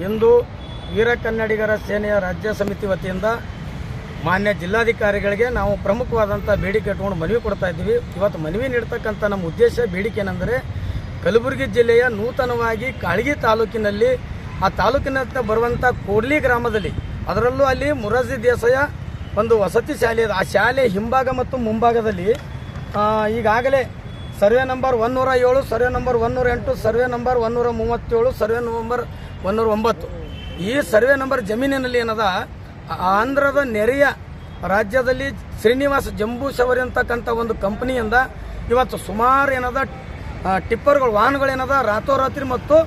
ಇಂದು ವೀರ ಕನ್ನಡಿಗರ ಸೇನೆಯ ರಾಜ್ಯ ಸಮಿತಿ ವತಿಯಿಂದ ಮಾನ್ಯ ಜಿಲ್ಲಾಧಿಕಾರಿಗಳಿಗೆ ನಾವು ಪ್ರಮುಖವಾದಂಥ ಬೇಡಿಕೆ ಇಟ್ಕೊಂಡು ಮನವಿ ಕೊಡ್ತಾ ಇದ್ದೀವಿ. ಇವತ್ತು ಮನವಿ ನೀಡ್ತಕ್ಕಂಥ ನಮ್ಮ ಉದ್ದೇಶ ಬೇಡಿಕೆ ಏನೆಂದರೆ, ಕಲಬುರಗಿ ಜಿಲ್ಲೆಯ ನೂತನವಾಗಿ ಕಾಳಗಿ ತಾಲೂಕಿನಲ್ಲಿ ಆ ತಾಲೂಕಿನ ಬರುವಂಥ ಕೋಡ್ಲಿ ಗ್ರಾಮದಲ್ಲಿ, ಅದರಲ್ಲೂ ಅಲ್ಲಿ ಮೊರಾರ್ಜಿ ದೇಸಾಯಿ ಒಂದು ವಸತಿ ಶಾಲೆ ಇದೆ. ಆ ಶಾಲೆ ಹಿಂಭಾಗ ಮತ್ತು ಮುಂಭಾಗದಲ್ಲಿ ಈಗಾಗಲೇ survey number 107, survey number 108, survey number 137, survey number 109 ಈ ಸರ್ವೆ ನಂಬರ್ ಜಮೀನಿನಲ್ಲಿ ಏನದ ಆಂಧ್ರದ ನೆರೆಯ ರಾಜ್ಯದಲ್ಲಿ ಶ್ರೀನಿವಾಸ ಜಂಬೂಸವರಿ ಅಂತಕ್ಕಂಥ ಒಂದು ಕಂಪನಿಯಿಂದ ಇವತ್ತು ಸುಮಾರು ಏನದ ಟಿಪ್ಪರ್ಗಳು ವಾಹನಗಳೇನದ ರಾತ್ರೋರಾತ್ರಿ ಮತ್ತು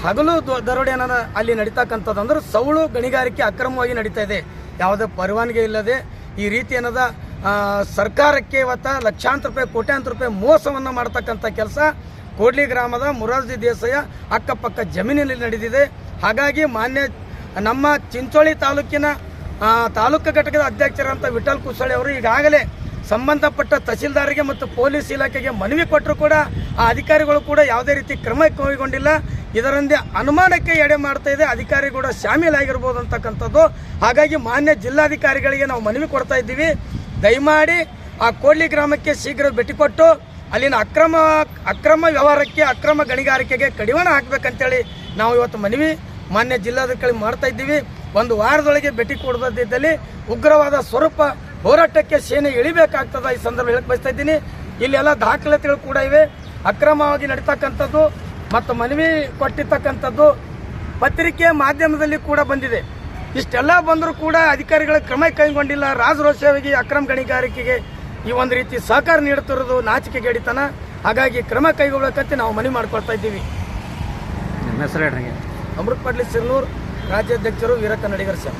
ಹಗಲು ದರೋಡೆ ಏನದ ಅಲ್ಲಿ ನಡೀತಕ್ಕಂಥದ್ದು. ಅಂದ್ರೆ ಸೌಳು ಗಣಿಗಾರಿಕೆ ಅಕ್ರಮವಾಗಿ ನಡೀತಾ ಇದೆ, ಯಾವುದೇ ಪರವಾನಗಿ ಇಲ್ಲದೆ. ಈ ರೀತಿ ಏನದ ಸರ್ಕಾರಕ್ಕೆ ಇವತ್ತು ಲಕ್ಷಾಂತರ ರೂಪಾಯಿ ಕೋಟ್ಯಾಂತರ ರೂಪಾಯಿ ಮೋಸವನ್ನು ಮಾಡ್ತಕ್ಕಂಥ ಕೆಲಸ ಕೋಡ್ಲಿ ಗ್ರಾಮದ ಮೊರಾರ್ಜಿ ದೇಸಾಯಿ ಅಕ್ಕಪಕ್ಕ ಜಮೀನಿನಲ್ಲಿ ನಡೆದಿದೆ. ಹಾಗಾಗಿ ಮಾನ್ಯ ನಮ್ಮ ಚಿಂಚೋಳಿ ತಾಲೂಕಿನ ತಾಲೂಕು ಘಟಕದ ಅಧ್ಯಕ್ಷರಂತ ವಿಠಲ್ ಕುಸಳೆ ಅವರು ಈಗಾಗಲೇ ಸಂಬಂಧಪಟ್ಟ ತಹಸೀಲ್ದಾರಿಗೆ ಮತ್ತು ಪೊಲೀಸ್ ಇಲಾಖೆಗೆ ಮನವಿ ಕೊಟ್ಟರು ಕೂಡ ಆ ಅಧಿಕಾರಿಗಳು ಕೂಡ ಯಾವುದೇ ರೀತಿ ಕ್ರಮ ಕೈಗೊಂಡಿಲ್ಲ. ಇದರಿಂದ ಅನುಮಾನಕ್ಕೆ ಎಡೆ ಮಾಡ್ತಾ ಇದೆ, ಅಧಿಕಾರಿ ಕೂಡ ಶಾಮೀಲಾಗಿರ್ಬೋದು ಅಂತಕ್ಕಂಥದ್ದು. ಹಾಗಾಗಿ ಮಾನ್ಯ ಜಿಲ್ಲಾಧಿಕಾರಿಗಳಿಗೆ ನಾವು ಮನವಿ ಕೊಡ್ತಾ ಇದ್ದೀವಿ, ದಯಮಾಡಿ ಆ ಕೋಡ್ಲಿ ಗ್ರಾಮಕ್ಕೆ ಶೀಘ್ರ ಭೇಟಿ ಕೊಟ್ಟು ಅಲ್ಲಿನ ಅಕ್ರಮ ವ್ಯವಹಾರಕ್ಕೆ, ಅಕ್ರಮ ಗಣಿಗಾರಿಕೆಗೆ ಕಡಿವಾಣ ಹಾಕಬೇಕಂತೇಳಿ ನಾವು ಇವತ್ತು ಮನವಿ ಮಾನ್ಯ ಜಿಲ್ಲಾಧಿಕಾರಿ ಮಾಡ್ತಾ ಇದ್ದೀವಿ. ಒಂದು ವಾರದೊಳಗೆ ಭೇಟಿ ಕೊಡದಿದ್ದಲ್ಲಿ ಉಗ್ರವಾದ ಸ್ವರೂಪ ಹೋರಾಟಕ್ಕೆ ಸೇನೆ ಇಳಿಬೇಕಾಗ್ತದ. ಈ ಸಂದರ್ಭ ಹೇಳಕ್ ಬಯಸ್ತಾ ಇದ್ದೀನಿ. ಇಲ್ಲೆಲ್ಲ ದಾಖಲಾತಿಗಳು ಕೂಡ ಇವೆ, ಅಕ್ರಮವಾಗಿ ನಡೀತಕ್ಕಂಥದ್ದು ಮತ್ತು ಮನವಿ ಕೊಟ್ಟಿರ್ತಕ್ಕಂಥದ್ದು ಪತ್ರಿಕೆ ಮಾಧ್ಯಮದಲ್ಲಿ ಕೂಡ ಬಂದಿದೆ. ಇಷ್ಟೆಲ್ಲ ಬಂದರೂ ಕೂಡ ಅಧಿಕಾರಿಗಳ ಕ್ರಮ ಕೈಗೊಂಡಿಲ್ಲ. ರಾಜರೋಷವಾಗಿ ಅಕ್ರಮ ಗಣಿಗಾರಿಕೆಗೆ ಈ ಒಂದು ರೀತಿ ಸಹಕಾರ ನೀಡುತ್ತಿರೋದು ನಾಚಿಕೆಗೇಡಿತನ. ಹಾಗಾಗಿ ಕ್ರಮ ಕೈಗೊಳ್ಳಬೇಕಂತ ನಾವು ಮನವಿ ಮಾಡ್ಕೊಳ್ತಾ ಇದ್ದೀವಿ. ಹೆಸರು ಹೇಳ್ರಿ. ಅಮೃತ್ ಪಡ್ಲಿ ಸಿರ್ನೂರ್, ರಾಜ್ಯಾಧ್ಯಕ್ಷರು ವೀರ ಕನ್ನಡಿಗರ ಸೇನೆ.